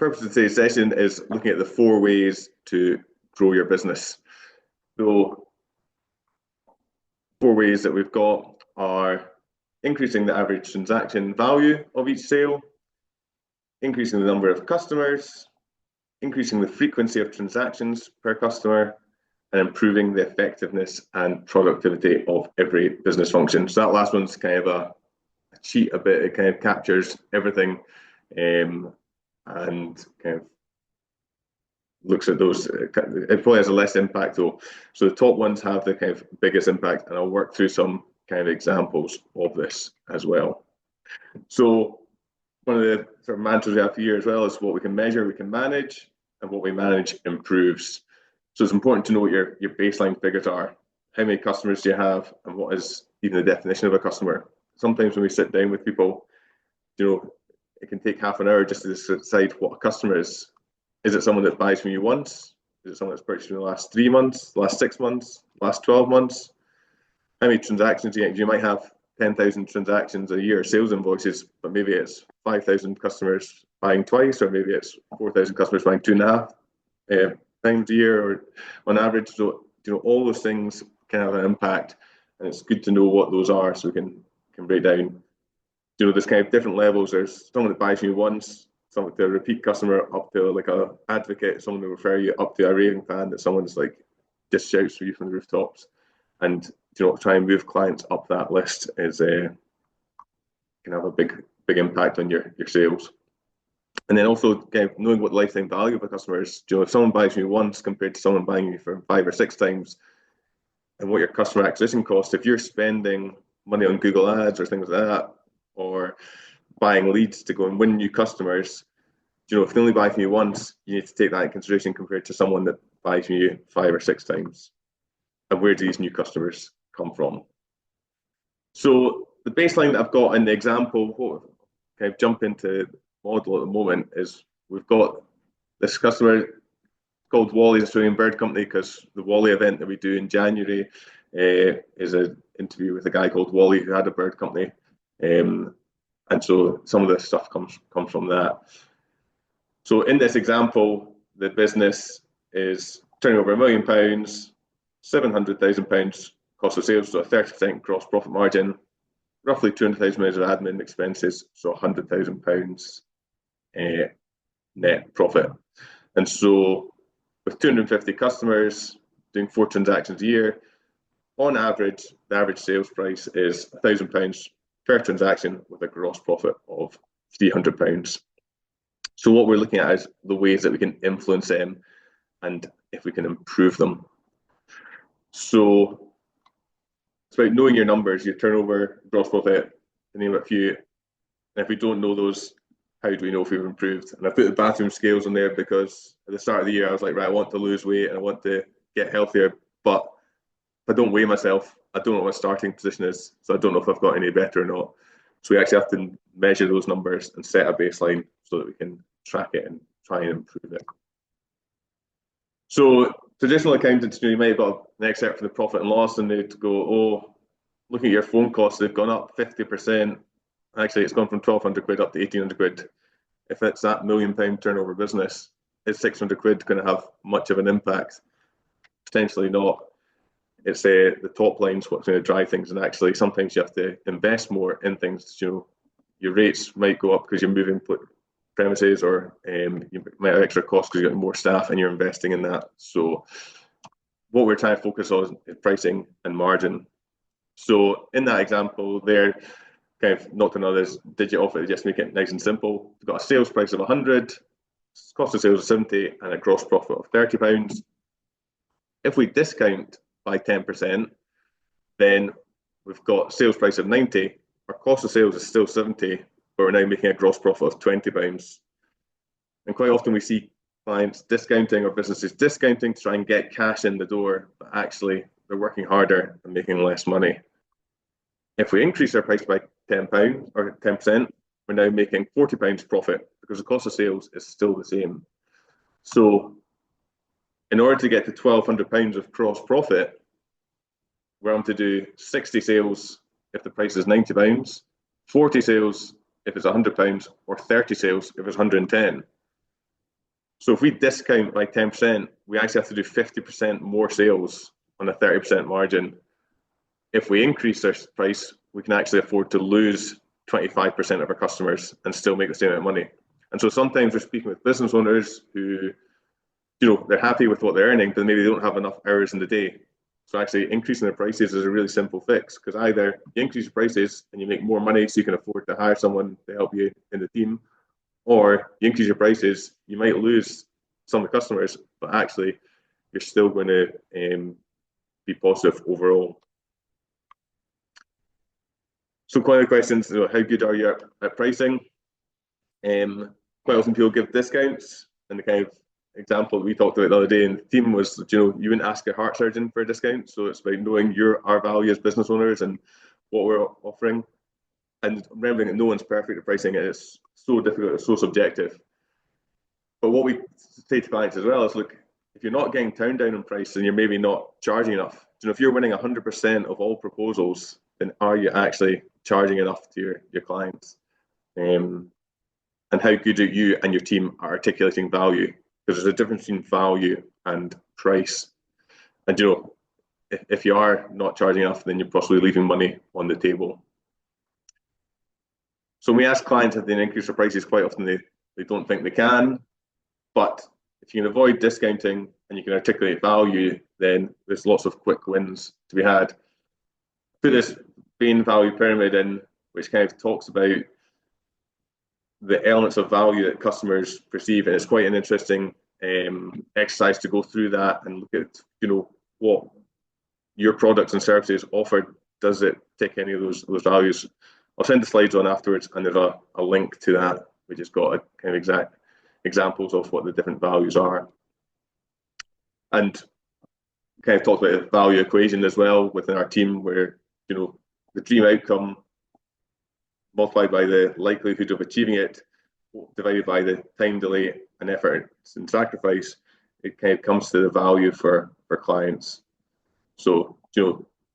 purpose of today's session is looking at the 4 ways to grow your business. So 4 ways that we've got are increasing the average transaction value of each sale, increasing the number of customers, increasing the frequency of transactions per customer, and improving the effectiveness and productivity of every business function. So that last one's kind of a cheat a bit. It kind of captures everything and kind of looks at those. It probably has a less impact though. So the top ones have the kind of biggest impact, and I'll work through some kind of examples of this as well. So one of the sort of mantras we have here as well is what we can measure, we can manage, and what we manage improves. So it's important to know what your baseline figures are. How many customers do you have, and what is even the definition of a customer? Sometimes when we sit down with people, it can take half an hour just to decide what a customer is. Is it someone that buys from you once? Is it someone that's purchased in the last 3 months, last 6 months, last 12 months? How many transactions do you get? You might have 10,000 transactions a year, sales invoices, but maybe it's 5,000 customers buying twice, or maybe it's 4,000 customers buying 2.5 times a year, or on average. So all those things can have an impact, and it's good to know what those are so we can break down. There's kind of different levels. There's someone that buys from you once, someone to a repeat customer, up to like a advocate, someone to refer you, up to a raving fan that someone's like just shouts for you from the rooftops. And try and move clients up that list is can have a big impact on your sales. And then also kind of knowing what the lifetime value of a customer is. If someone buys from you once compared to someone buying you for 5 or 6 times, and what your customer acquisition cost, if you're spending money on Google ads or things like that, or buying leads to go and win new customers, if they only buy from you once, you need to take that in consideration compared to someone that buys from you 5 or 6 times. And where do these new customers come from? So the baseline that I've got in the example, what kind of jump into the model at the moment is we've got this customer called Wally's Australian Bird Company, because the Wally event that we do in January is an interview with a guy called Wally who had a bird company. And so some of the stuff comes from that. So in this example, the business is turning over £1 million, £700,000 cost of sales, so a 30% gross profit margin, roughly £200,000 of admin expenses, so £100,000 net profit. And so with 250 customers doing 4 transactions a year, on average, the average sales price is £1,000 per transaction with a gross profit of £300. So what we're looking at is the ways that we can influence them and if we can improve them. So it's about knowing your numbers, your turnover, gross profit, to name a few. And if we don't know those, how do we know if we've improved? And I put the bathroom scales on there because at the start of the year, I was like, right, I want to lose weight and I want to get healthier. But if I don't weigh myself, I don't know what my starting position is. So I don't know if I've got any better or not. So we actually have to measure those numbers and set a baseline so that we can track it and try and improve it. So traditional accountants, you might have got an excerpt from the profit and loss, and they'd go, oh, look at your phone costs, they've gone up 50%. Actually, it's gone from 1,200 quid up to 1,800 quid. If it's that £1 million turnover business, is 600 quid going to have much of an impact? Potentially not. It's the top line's what's going to drive things, and actually sometimes you have to invest more in things. Your rates might go up because you're moving premises, or you might have extra costs because you've got more staff and you're investing in that. So what we're trying to focus on is pricing and margin. So in that example there, kind of knocked another digit off it, just make it nice and simple. We've got a sales price of 100, cost of sales of 70, and a gross profit of £30. If we discount by 10%, then we've got sales price of 90, our cost of sales is still 70, but we're now making a gross profit of £20. And quite often we see clients discounting or businesses discounting to try and get cash in the door, but actually they're working harder and making less money. If we increase our price by £10 or 10%, we're now making £40 profit because the cost of sales is still the same. So in order to get to £1,200 of gross profit, we're going to do 60 sales if the price is £90, 40 sales if it's £100, or 30 sales if it's 110. So if we discount by 10%, we actually have to do 50% more sales on a 30% margin. If we increase our price, we can actually afford to lose 25% of our customers and still make the same amount of money. And so sometimes we're speaking with business owners who, they're happy with what they're earning, but maybe they don't have enough hours in the day. So actually increasing their prices is a really simple fix, because either you increase your prices and you make more money so you can afford to hire someone to help you in the team, or you increase your prices, you might lose some of the customers, but actually you're still going to be positive overall. So quite a questions, how good are you at pricing? Quite often people give discounts, and the kind of example that we talked about the other day in the team was, you wouldn't ask a heart surgeon for a discount. So it's about knowing our value as business owners and what we're offering, and remembering that no one's perfect at pricing. It's so difficult, it's so subjective. But what we say to clients as well is, look, if you're not getting turned down on price, then you're maybe not charging enough. If you're winning 100% of all proposals, then are you actually charging enough to your clients? And how good are you and your team are articulating value? Because there's a difference between value and price. And if you are not charging enough, then you're possibly leaving money on the table. So when we ask clients if they increase their prices, quite often they don't think they can. But if you can avoid discounting and you can articulate value, then there's lots of quick wins to be had. Put this Bain value pyramid in, which kind of talks about the elements of value that customers perceive, and it's quite an interesting exercise to go through that and look at, what your products and services offer. Does it tick any of those values? I'll send the slides on afterwards, and there's a link to that, which has got a kind of exact examples of what the different values are. And kind of talked about the value equation as well within our team, where the dream outcome multiplied by the likelihood of achieving it, divided by the time delay and effort and sacrifice, it kind of comes to the value for clients. So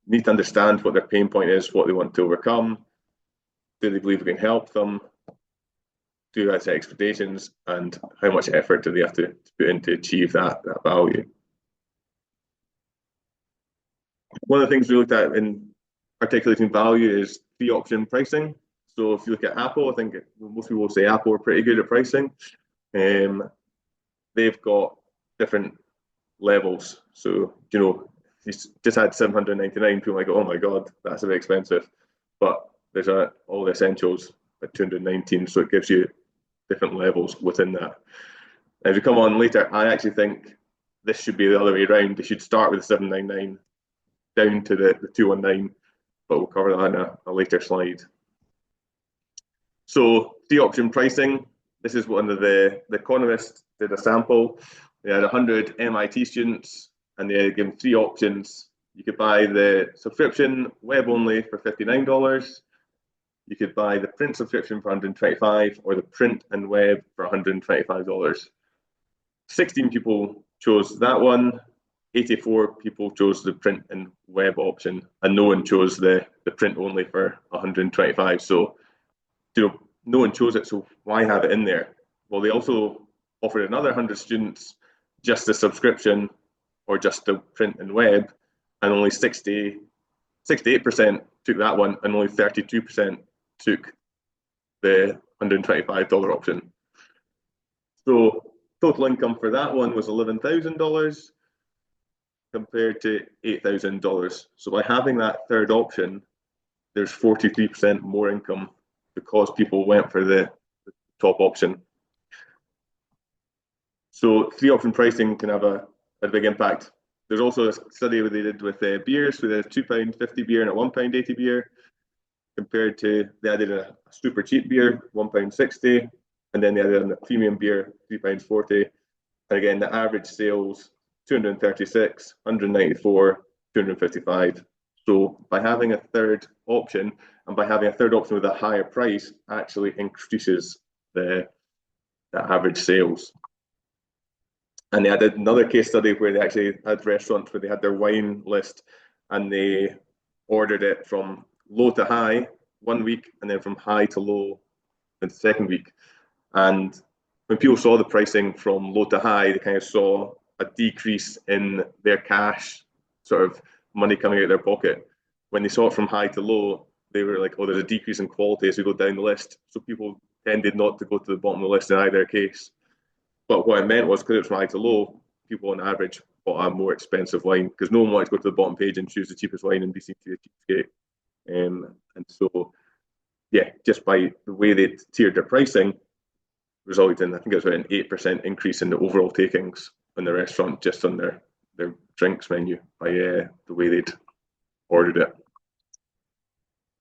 need to understand what their pain point is, what they want to overcome. Do they believe we can help them? Do they set expectations, and how much effort do they have to put in to achieve that value? One of the things we looked at in articulating value is 3-option pricing. So if you look at Apple, I think most people will say Apple are pretty good at pricing. They've got different levels. So, you just had $799, people might go, oh my God, that's a bit expensive. But there's all the essentials at $219, so it gives you different levels within that. As we come on later, I actually think this should be the other way around. They should start with the $799 down to the $219, but we'll cover that in a later slide. So 3-option pricing. This is one of the economists did a sample. They had 100 MIT students, and they had given 3 options. You could buy the subscription web only for $59. You could buy the print subscription for $125, or the print and web for $125. 16 people chose that one. 84 people chose the print and web option, and no one chose the print only for $125. So, no one chose it, so why have it in there? Well, they also offered another 100 students just the subscription or just the print and web, and only 68% took that one, and only 32% took the $125 option. So total income for that one was $11,000 compared to $8,000. So by having that third option, there's 43% more income because people went for the top option. So 3-option pricing can have a big impact. There's also a study where they did with beers, so they had a £2.50 beer and a £1.80 beer, compared to they added a super cheap beer, £1.60, and then they added a premium beer, £3.40. And again, the average sales 236, 194, 255. So by having a third option, and by having a third option with a higher price, actually increases the average sales. And they had another case study where they actually had restaurants where they had their wine list, and they ordered it from low to high one week, and then from high to low the second week. And when people saw the pricing from low to high, they kind of saw a decrease in their cash, sort of money coming out of their pocket. When they saw it from high to low, they were like, oh, there's a decrease in quality as we go down the list. So people tended not to go to the bottom of the list in either case. But what it meant was, because it was from high to low, people on average bought a more expensive wine because no one wanted to go to the bottom page and choose the cheapest wine and be seen to be a cheapskate. And so, yeah, just by the way they tiered their pricing, resulted in, I think it was about an 8% increase in the overall takings in the restaurant just on their drinks menu by the way they'd ordered it.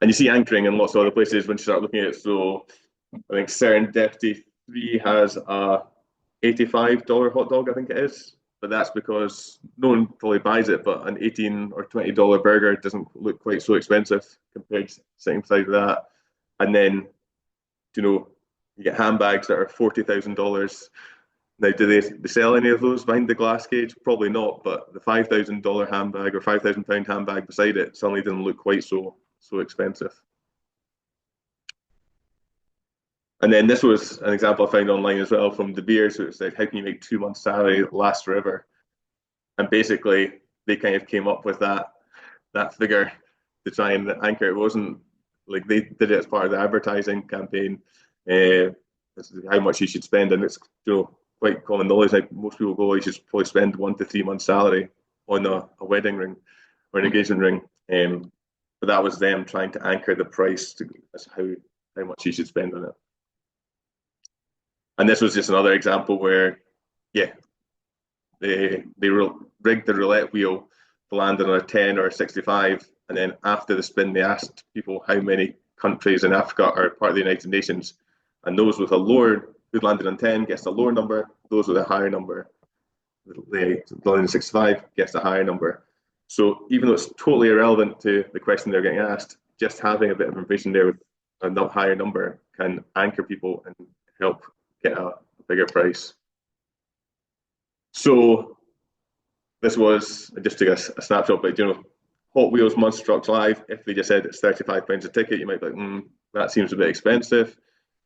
And you see anchoring in lots of other places when you start looking at it. So I think Serendipity 3 has a $85 hot dog, I think it is. But that's because no one probably buys it, but an $18 or $20 burger doesn't look quite so expensive compared to sitting beside that. And then, you know, you get handbags that are $40,000. Now, do they sell any of those behind the glass cage? Probably not, but the $5,000 handbag or £5,000 handbag beside it suddenly didn't look quite so expensive. And then this was an example I found online as well from De Beer. So it's like, how can you make 2 months' salary last forever? And basically, they kind of came up with that figure to try and anchor. It wasn't like they did it as part of the advertising campaign. This is how much you should spend, and it's quite common knowledge. Like most people go, you should probably spend 1 to 3 months' salary on a wedding ring or an engagement ring. But that was them trying to anchor the price to as how much you should spend on it. And this was just another example where, yeah, they rigged the roulette wheel to land on a 10 or a 65, and then after the spin, they asked people how many countries in Africa are part of the United Nations, and those with a lower, who landed on 10 gets a lower number, those with a higher number, the landing on 65 gets a higher number. So even though it's totally irrelevant to the question they're getting asked, just having a bit of information there with a higher number can anchor people and help get a bigger price. So this was just to a snapshot, but Hot Wheels Monster Trucks Live, if they just said it's £35 a ticket, you might be like, that seems a bit expensive.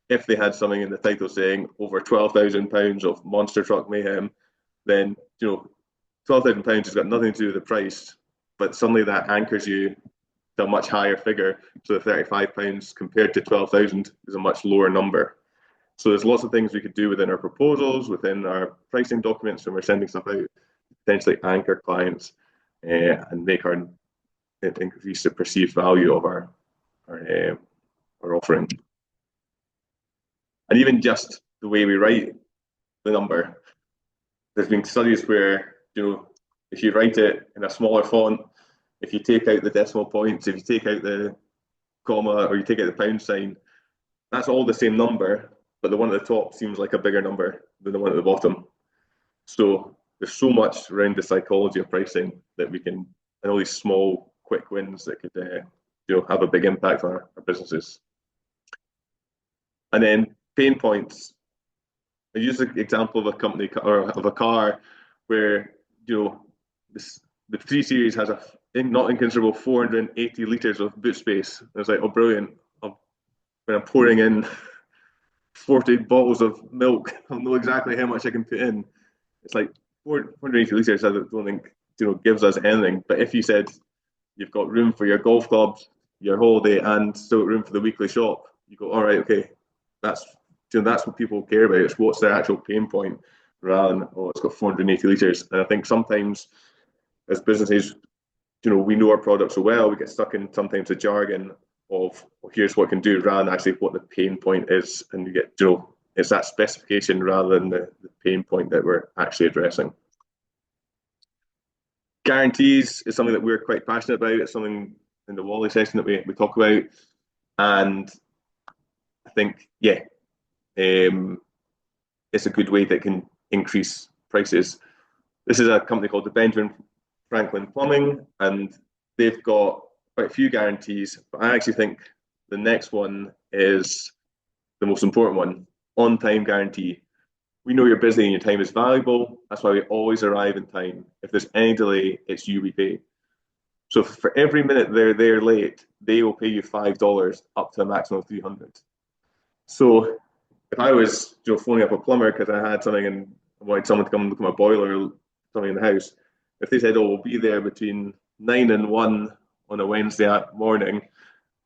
If they had something in the title saying over £12,000 of monster truck mayhem, then £12,000 has got nothing to do with the price, but suddenly that anchors you to a much higher figure. So the £35 compared to 12,000 is a much lower number. So there's lots of things we could do within our proposals, within our pricing documents when we're sending stuff out, potentially anchor clients and make our increase the perceived value of our offering. And even just the way we write the number, there's been studies where if you write it in a smaller font, if you take out the decimal points, if you take out the comma or you take out the pound sign, that's all the same number, but the one at the top seems like a bigger number than the one at the bottom. So there's so much around the psychology of pricing that we can, and all these small, quick wins that could have a big impact on our businesses. And then pain points. I use the example of a company or of a car where the 3 Series has a not inconsiderable 480 litres of boot space. And it's like, oh, brilliant. When I'm pouring in 40 bottles of milk, I'll know exactly how much I can put in. It's like 480 litres, I don't think gives us anything. But if you said you've got room for your golf clubs, your holiday, and still room for the weekly shop, you go, all right, okay, that's what people care about. It's what's their actual pain point rather than, oh, it's got 480 litres. And I think sometimes as businesses, we know our product so well, we get stuck in sometimes the jargon of, well, here's what it can do rather than actually what the pain point is. And you get, it's that specification rather than the pain point that we're actually addressing. Guarantees is something that we're quite passionate about. It's something in the Wally session that we talk about. And I think, it's a good way that can increase prices. This is a company called the Benjamin Franklin Plumbing, and they've got quite a few guarantees, but I actually think the next one is the most important one, on-time guarantee. We know you're busy and your time is valuable. That's why we always arrive in time. If there's any delay, it's you we pay. So for every minute they're late, they will pay you $5 up to a maximum of $300. So if I was phoning up a plumber because I had something and wanted someone to come look at my boiler or something in the house, if they said, "Oh, we'll be there between 9 and 1 on a Wednesday morning,"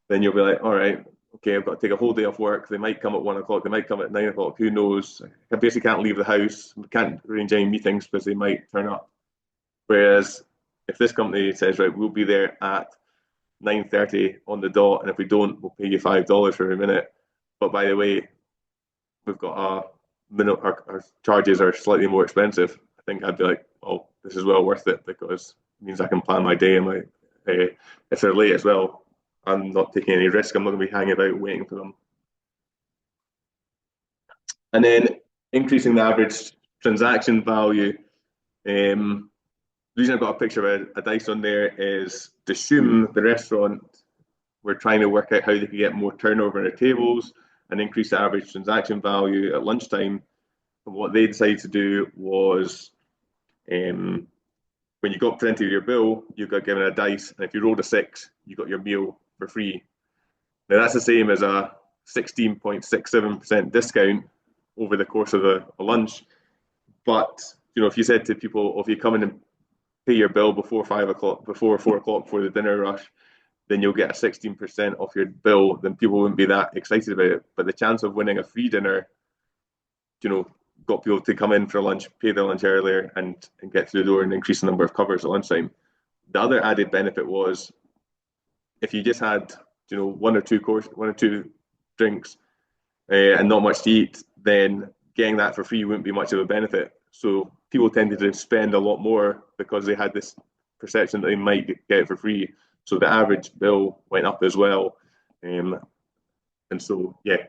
then you'll be like, "All right, okay, I've got to take a whole day off work. They might come at 1 o'clock. They might come at 9 o'clock. Who knows? I basically can't leave the house. We can't arrange any meetings because they might turn up." Whereas if this company says, "Right, we'll be there at 9:30 on the dot, and if we don't, we'll pay you $5 for a minute. But by the way, we've got our charges are slightly more expensive," I think I'd be like, "Oh, this is well worth it because it means I can plan my day and my if they're late as well, I'm not taking any risk. I'm not going to be hanging about waiting for them." And then increasing the average transaction value. The reason I've got a picture of a dice on there is Dishoom, the restaurant, we're trying to work out how they can get more turnover in their tables and increase the average transaction value at lunchtime. And what they decided to do was when you got presented with your bill, you got given a dice, and if you rolled a 6, you got your meal for free. Now that's the same as a 16.67% discount over the course of a lunch. But if you said to people, "Oh, if you come in and pay your bill before 5 o'clock, before 4 o'clock, before the dinner rush, then you'll get a 16% off your bill," then people wouldn't be that excited about it. But the chance of winning a free dinner, got people to come in for lunch, pay their lunch earlier, and get through the door and increase the number of covers at lunchtime. The other added benefit was if you just had, one or two drinks and not much to eat, then getting that for free wouldn't be much of a benefit. So people tended to spend a lot more because they had this perception that they might get it for free. So the average bill went up as well. And so, yeah,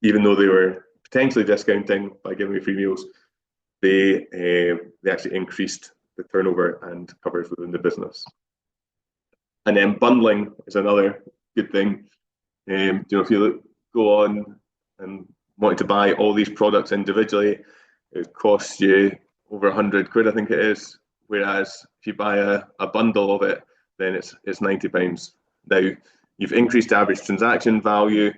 even though they were potentially discounting by giving me free meals, they actually increased the turnover and covers within the business. And then bundling is another good thing. If you go on and want to buy all these products individually, it costs you over 100 quid, I think it is. Whereas if you buy a bundle of it, then it's £90. Now you've increased average transaction value.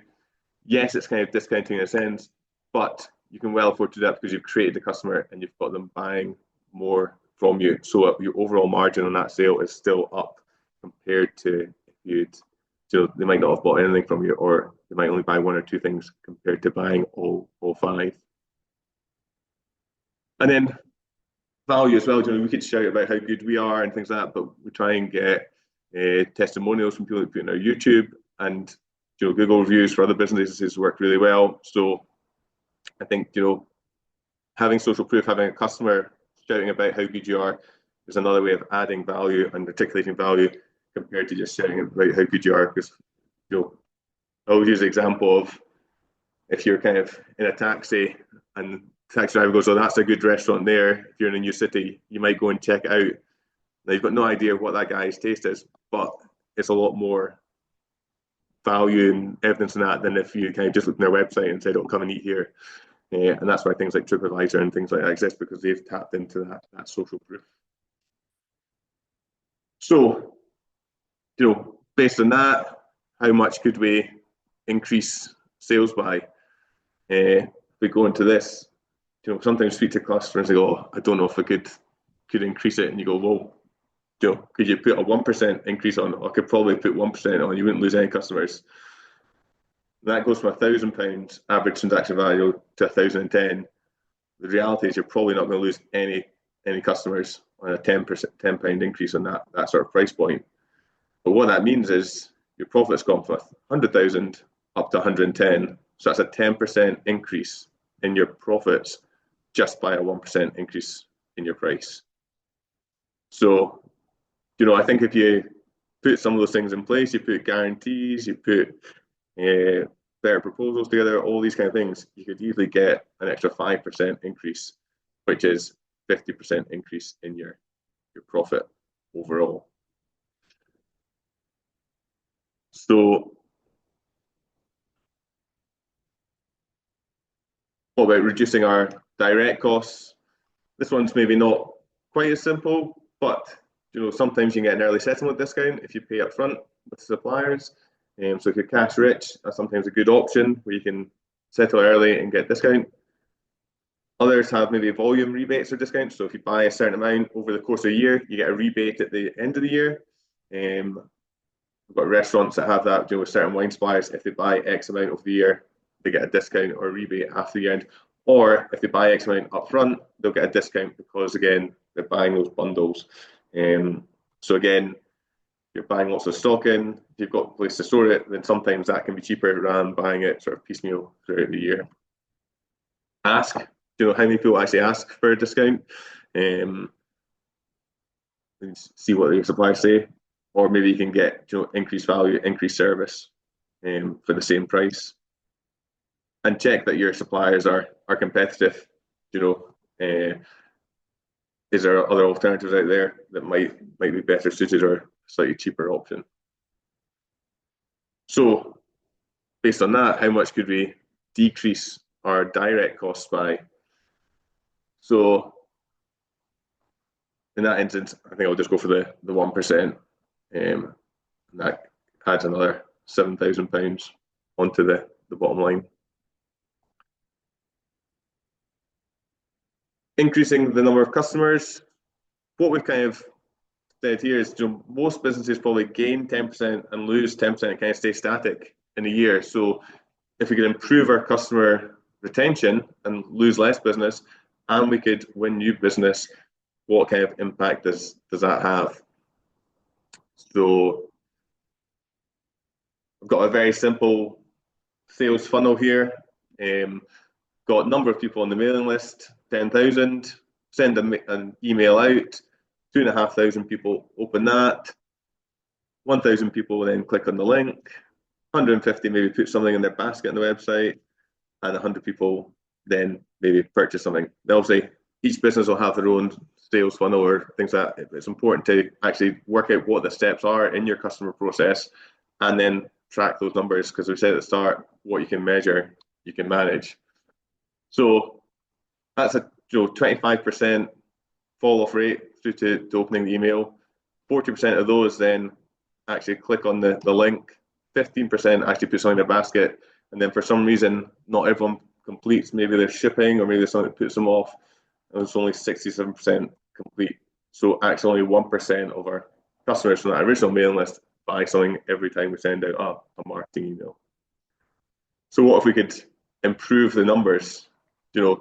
Yes, it's kind of discounting in a sense, but you can well afford to do that because you've created the customer and you've got them buying more from you. So your overall margin on that sale is still up compared to if you'd, they might not have bought anything from you, or they might only buy one or two things compared to buying all five. And then value as well. We could shout about how good we are and things like that, but we try and get testimonials from people who put in our YouTube, and Google reviews for other businesses work really well. So I think having social proof, having a customer shouting about how good you are, is another way of adding value and articulating value compared to just shouting about how good you are. Because I always use the example of if you're kind of in a taxi and the taxi driver goes, "Oh, that's a good restaurant there." If you're in a new city, you might go and check it out. Now you've got no idea what that guy's taste is, but it's a lot more value and evidence in that than if you kind of just looked on their website and said, "Oh, come and eat here." And that's why things like TripAdvisor and things like that exist, because they've tapped into that social proof. So, based on that, how much could we increase sales by? If we go into this, sometimes speak to customers and go, "Oh, I don't know if I could increase it," and you go, "Well, could you put a 1% increase on? I could probably put 1% on. You wouldn't lose any customers." That goes from £1,000 average transaction value to 1,010. The reality is you're probably not going to lose any customers on a £10 increase on that sort of price point. But what that means is your profit's gone from 100,000 up to 110. So that's a 10% increase in your profits just by a 1% increase in your price. So, I think if you put some of those things in place, you put guarantees, you put better proposals together, all these kind of things, you could easily get an extra 5% increase, which is 50% increase in your profit overall. So what about reducing our direct costs? This one's maybe not quite as simple, but sometimes you can get an early settlement discount if you pay up front with suppliers. So if you're cash rich, that's sometimes a good option where you can settle early and get a discount. Others have maybe volume rebates or discounts. So if you buy a certain amount over the course of a year, you get a rebate at the end of the year. We've got restaurants that have that, with certain wine suppliers. If they buy X amount over the year, they get a discount or a rebate after the end. Or if they buy X amount up front, they'll get a discount because, again, they're buying those bundles. So again, you're buying lots of stock in, if you've got a place to store it, then sometimes that can be cheaper rather than buying it sort of piecemeal throughout the year. Ask, how many people actually ask for a discount? See what your suppliers say, or maybe you can get increased value, increased service for the same price, and check that your suppliers are competitive. Is there other alternatives out there that might be better suited or slightly cheaper option? So based on that, how much could we decrease our direct costs by? So in that instance, I think I'll just go for the 1%. And that adds another £7,000 onto the bottom line. Increasing the number of customers. What we've kind of said here is, most businesses probably gain 10% and lose 10% and kind of stay static in a year. So if we could improve our customer retention and lose less business, and we could win new business, what kind of impact does that have? So I've got a very simple sales funnel here. Got a number of people on the mailing list, 10,000, send an email out, 2,500 people open that, 1,000 people then click on the link, 150 maybe put something in their basket on the website, and 100 people then maybe purchase something. Now, obviously, each business will have their own sales funnel or things like that. It's important to actually work out what the steps are in your customer process and then track those numbers, because we said at the start, what you can measure, you can manage. So that's a 25% fall off rate through to opening the email. 40% of those then actually click on the link. 15% actually put something in their basket, and then for some reason not everyone completes. Maybe they're shipping, or maybe there's something that puts them off, and it's only 67% complete. So actually only 1% of our customers from that original mailing list buy something every time we send out a marketing email. So what if we could improve the numbers? If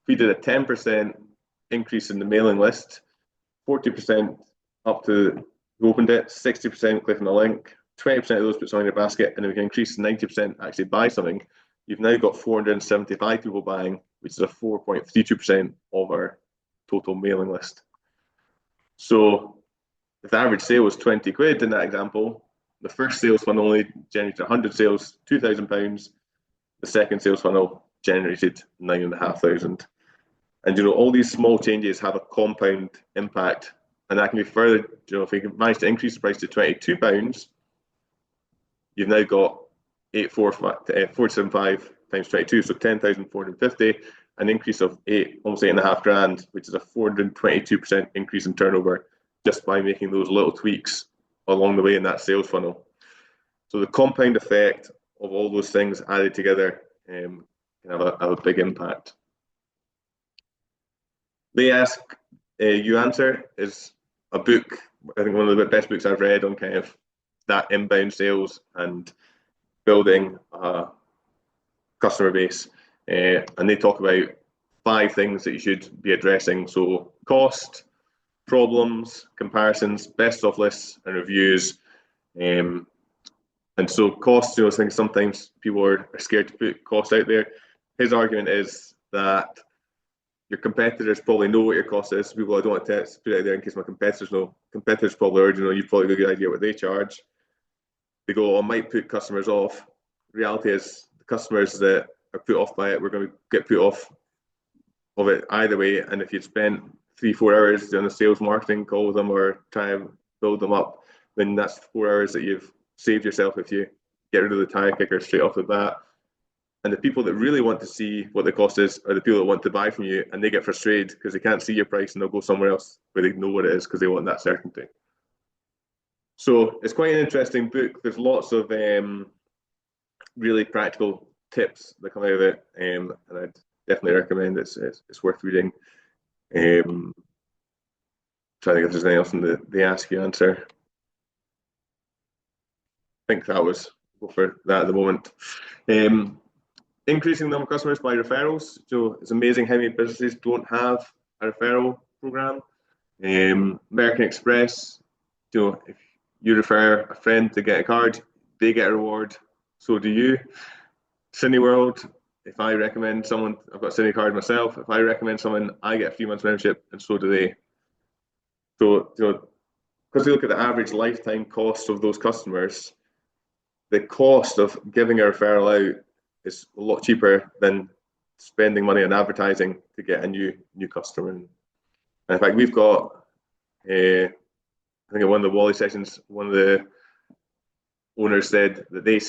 we did a 10% increase in the mailing list, 40% up to who opened it, 60% click on the link, 20% of those put something in their basket, and then we can increase 90% actually buy something. You've now got 475 people buying, which is a 4.32% of our total mailing list. So if the average sale was 20 quid in that example, the first sales funnel only generated 100 sales, £2,000. The second sales funnel generated 9,500. And all these small changes have a compound impact, and that can be further. If we can manage to increase the price to £22, you've now got 475 times 22, so 10,450, an increase of almost £8,500, which is a 422% increase in turnover just by making those little tweaks along the way in that sales funnel. So the compound effect of all those things added together can have a big impact. They Ask, You Answer is a book, I think one of the best books I've read on kind of that inbound sales and building a customer base. And they talk about 5 things that you should be addressing. So cost, problems, comparisons, best of lists, and reviews. And so cost, I think sometimes people are scared to put cost out there. His argument is that your competitors probably know what your cost is. People, I don't want to put it out there in case my competitors know. Competitors probably already know. You've probably got a good idea what they charge. They go, I might put customers off. Reality is the customers that are put off by it, we're going to get put off of it either way. And if you'd spent 3-4 hours doing a sales marketing call with them or try and build them up, then that's 4 hours that you've saved yourself if you get rid of the tire kicker straight off the bat. And the people that really want to see what the cost is are the people that want to buy from you, and they get frustrated because they can't see your price and they'll go somewhere else where they know what it is because they want that certainty. So it's quite an interesting book. There's lots of really practical tips that come out of it, and I'd definitely recommend it. It's worth reading. Trying to think if there's anything else in the ask you answer. I think that was go for that at the moment. Increasing the number of customers by referrals. So it's amazing how many businesses don't have a referral program. American Express, if you refer a friend to get a card, they get a reward. So do you. Cineworld, if I recommend someone, I've got a Cine card myself. If I recommend someone, I get a 3 months membership, and so do they. So, because we look at the average lifetime cost of those customers, the cost of giving a referral out is a lot cheaper than spending money on advertising to get a new customer. And in fact, we've got, I think in one of the Wally sessions, one of the owners said that they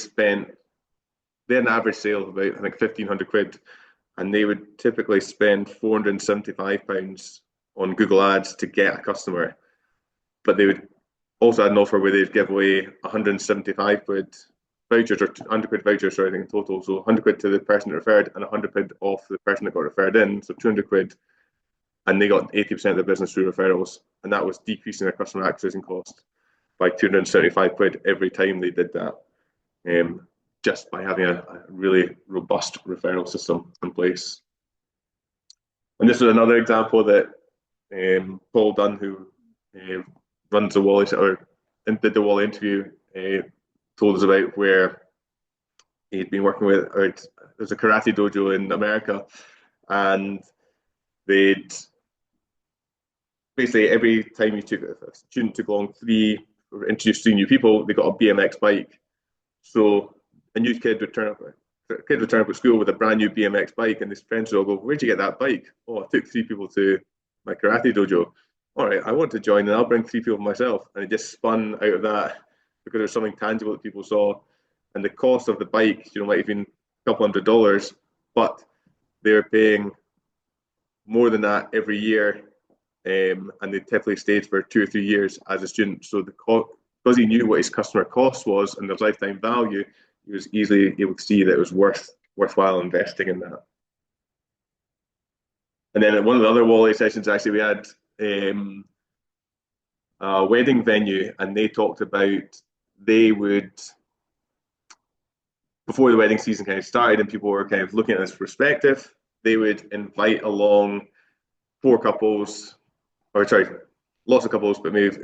had an average sale of about, I think, £1,500, and they would typically spend £475 on Google Ads to get a customer. But they would also had an offer where they'd give away £175 vouchers, or £100 vouchers, sorry, I think in total. So £100 to the person that referred and £100 off the person that got referred in, so £200. And they got 80% of their business through referrals. And that was decreasing their customer acquisition cost by £275 every time they did that. Just by having a really robust referral system in place. And this is another example that Paul Dunn, who runs the Wally, or did the Wally interview, told us about, where he'd been working with, there's a karate dojo in America, and they'd basically, every time a student took along or introduced 3 new people, they got a BMX bike. So a new kid would turn up at school with a brand new BMX bike, and his friends would all go, "Where'd you get that bike?" "Oh, I took 3 people to my karate dojo." "All right, I want to join, and I'll bring 3 people myself." And it just spun out of that because there's something tangible that people saw. And the cost of the bike, might have been a couple $100, but they're paying more than that every year, and they typically stayed for 2 or 3 years as a student. So because he knew what his customer cost was and their lifetime value, he was easily able to see that it was worthwhile investing in that. And then at one of the other Wally sessions, actually, we had a wedding venue, and they talked about they would, before the wedding season kind of started and people were kind of looking at this perspective, they would invite along 4 couples, or sorry, lots of couples, but maybe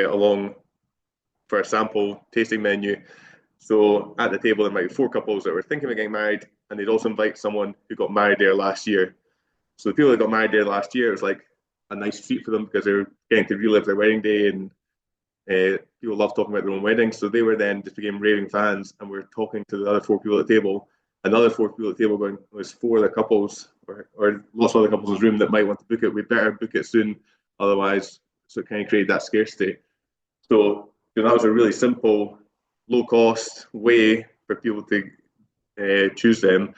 along for a sample tasting menu. So at the table, there might be 4 couples that were thinking of getting married, and they'd also invite someone who got married there last year. So the people that got married there last year, it was like a nice treat for them because they were getting to relive their wedding day, and people love talking about their own weddings. So they were then just became raving fans, and we're talking to the other 4 people at the table. Another 4 people at the table going, "There's 4 other couples, or lots of other couples in the room that might want to book it. We better book it soon, otherwise." So it kind of created that scarcity. So that was a really simple, low-cost way for people to choose them,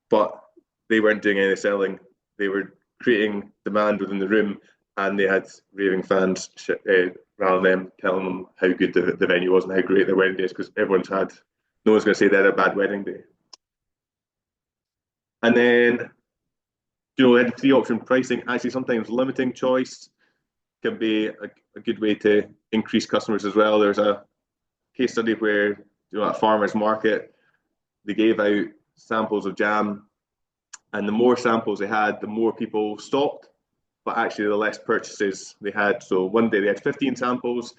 but they weren't doing any selling. They were creating demand within the room, and they had raving fans rather than them telling them how good the venue was and how great their wedding day is, because no one's going to say they had a bad wedding day. And then, they had 3-option pricing. Actually, sometimes limiting choice can be a good way to increase customers as well. There's a case study where, at a farmer's market, they gave out samples of jam, and the more samples they had, the more people stopped, but actually the less purchases they had. So one day they had 15 samples,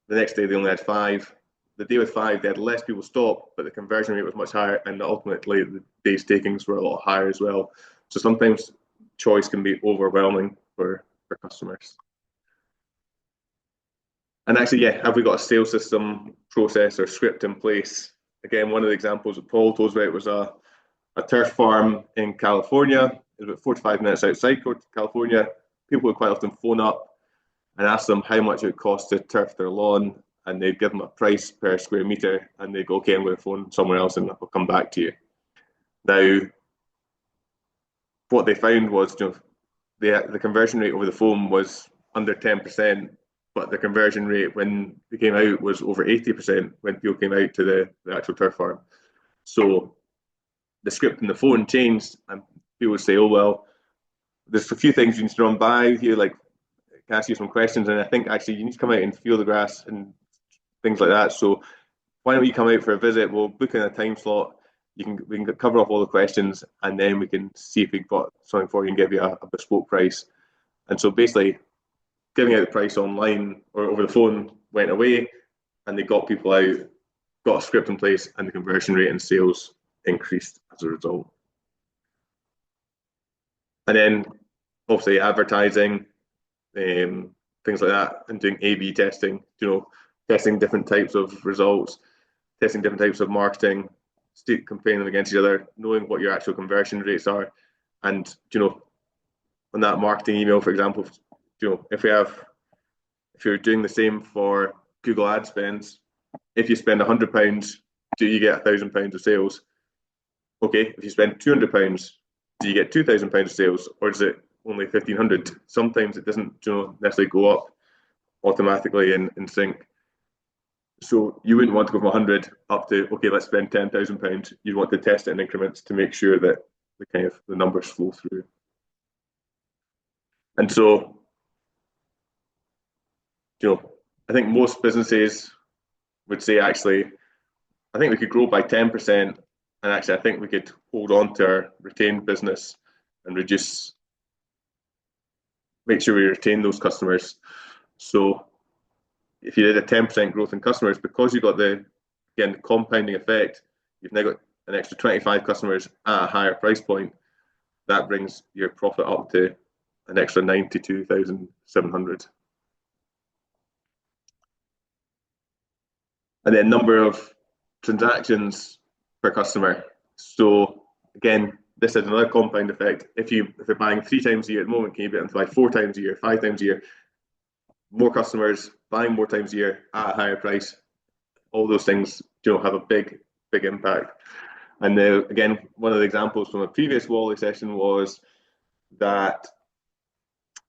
the next day they only had 5. The day with 5, they had less people stop, but the conversion rate was much higher, and ultimately the day's takings were a lot higher as well. So sometimes choice can be overwhelming for customers. And actually, have we got a sales system, process, or script in place? Again, one of the examples that Paul told us about was a turf farm in California. It was about 45 minutes outside California. People would quite often phone up and ask them how much it would cost to turf their lawn, and they'd give them a price per square meter, and they'd go, "Okay, I'm going to phone somewhere else and I'll come back to you." Now, what they found was, the conversion rate over the phone was under 10%, but the conversion rate when they came out was over 80% when people came out to the actual turf farm. So the script in the phone changed, and people would say, "Oh well, there's a few things you need to run by here, like can ask you some questions, and I think actually you need to come out and feel the grass and things like that. So why don't you come out for a visit? We'll book in a time slot. We can cover off all the questions, and then we can see if we've got something for you and give you a bespoke price." And so basically, giving out the price online or over the phone went away, and they got people out, got a script in place, and the conversion rate and sales increased as a result. And then obviously advertising, things like that, and doing A/B testing, testing different types of results, testing different types of marketing, comparing them against each other, knowing what your actual conversion rates are. And, on that marketing email, for example, if you're doing the same for Google ad spends, if you spend £100, do you get £1,000 of sales? Okay, if you spend £200, do you get £2,000 of sales, or is it only 1,500? Sometimes it doesn't, necessarily go up automatically in sync. So you wouldn't want to go from 100 up to, okay, let's spend £10,000. You'd want to test it in increments to make sure that the numbers flow through. And so, I think most businesses would say, actually, I think we could grow by 10%, and actually I think we could hold on to our retained business and make sure we retain those customers. So if you did a 10% growth in customers, because you've got the compounding effect, you've now got an extra 25 customers at a higher price point. That brings your profit up to an extra 92,700. And then number of transactions per customer. So again, this is another compound effect. If you're buying 3 times a year at the moment, can you get them to buy 4 times a year, 5 times a year? More customers buying more times a year at a higher price. All those things, have a big impact. And again, one of the examples from a previous Wally session was that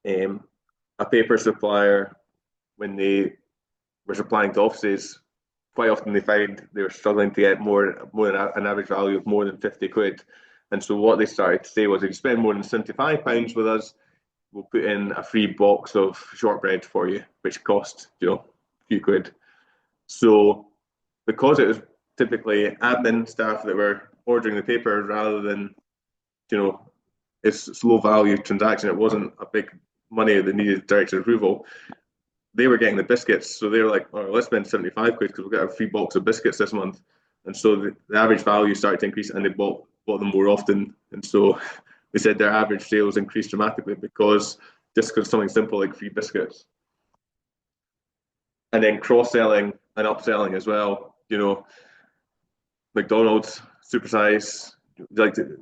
a paper supplier, when they were supplying to offices, quite often they found they were struggling to get more than an average value of more than 50 quid. And so what they started to say was, if you spend more than £75 with us, we'll put in a free box of shortbread for you, which cost, a few quid. So because it was typically admin staff that were ordering the paper rather than, it's low value transaction, it wasn't a big money that needed director approval, they were getting the biscuits. So they were like, oh, let's spend 75 quid because we'll get a free box of biscuits this month. And so the average value started to increase, and they bought them more often. And so they said their average sales increased dramatically because something simple like free biscuits. And then cross-selling and upselling as well. McDonald's, supersize. Would you like to,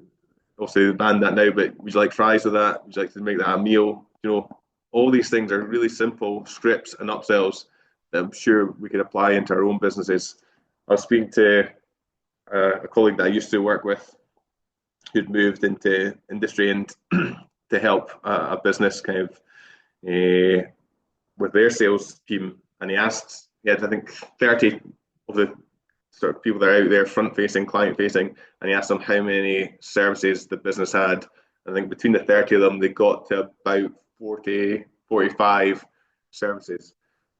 obviously they banned that now, but would you like fries with that? Would you like to make that a meal? All these things are really simple scripts and upsells that I'm sure we could apply into our own businesses. I was speaking to a colleague that I used to work with who'd moved into industry and to help a business with their sales team. And he had, I think, 30 of the sort of people that are out there front facing, client facing, and he asked them how many services the business had. I think between the 30 of them, they got to about 40, 45 services.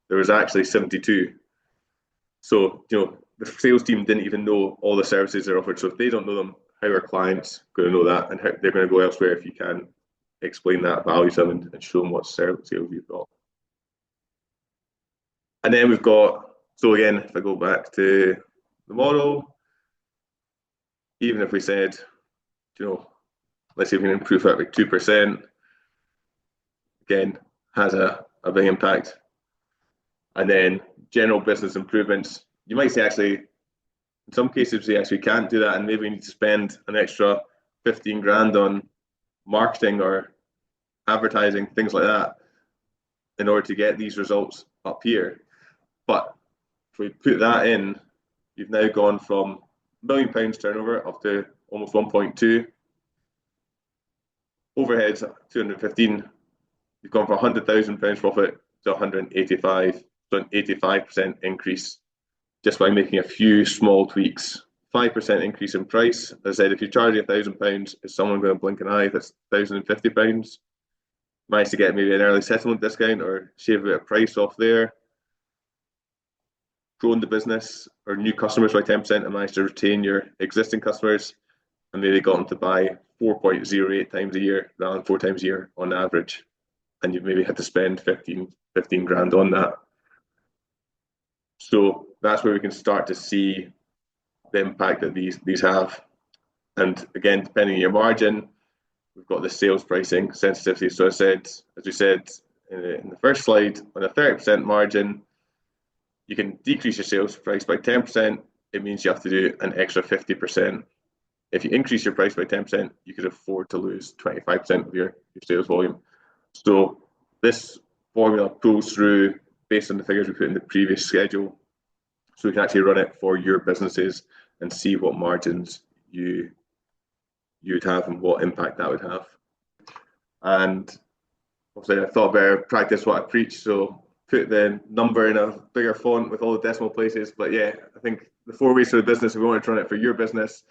There was actually 72. So, the sales team didn't even know all the services they're offered. So if they don't know them, how are clients going to know that? And how they're going to go elsewhere if you can explain that value to them and show them what sales you've got. And then we've got, so again, if I go back to the model, even if we said, let's see if we can improve that by 2%, again, has a big impact. And then general business improvements, you might say, actually, in some cases, we actually can't do that, and maybe we need to spend an extra 15 grand on marketing or advertising, things like that, in order to get these results up here. But if we put that in, you've now gone from £1 million turnover up to almost 1.2. Overheads 215. You've gone from £100,000 profit to 185. So an 85% increase just by making a few small tweaks 5% increase in price. As I said, if you're charging £1,000, is someone going to blink an eye if it's £1,050? Manage to get maybe an early settlement discount or shave a bit of price off there. Growing the business or new customers by 10% and manage to retain your existing customers and maybe got them to buy 4.08 times a year rather than 4 times a year on average. And you've maybe had to spend 15 grand on that. So that's where we can start to see the impact that these have. And again, depending on your margin, we've got the sales pricing sensitivity. So as we said in the first slide, on a 30% margin, you can decrease your sales price by 10%. It means you have to do an extra 50%. If you increase your price by 10%, you could afford to lose 25% of your sales volume. So this formula pulls through based on the figures we put in the previous schedule. So we can actually run it for your businesses and see what margins you'd have and what impact that would have. And obviously I thought better practice what I preach, so put the number in a bigger font with all the decimal places. But yeah, I think the 4 ways for the business, if we want to run it for your business,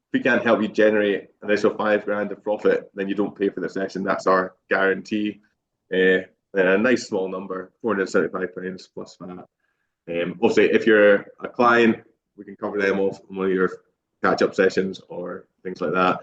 if we can't help you generate an additional 5 grand of profit, then you don't pay for the session. That's our guarantee. And a nice small number, £475 plus VAT. Obviously, if you're a client, we can cover them off on one of your catch-up sessions or things like that.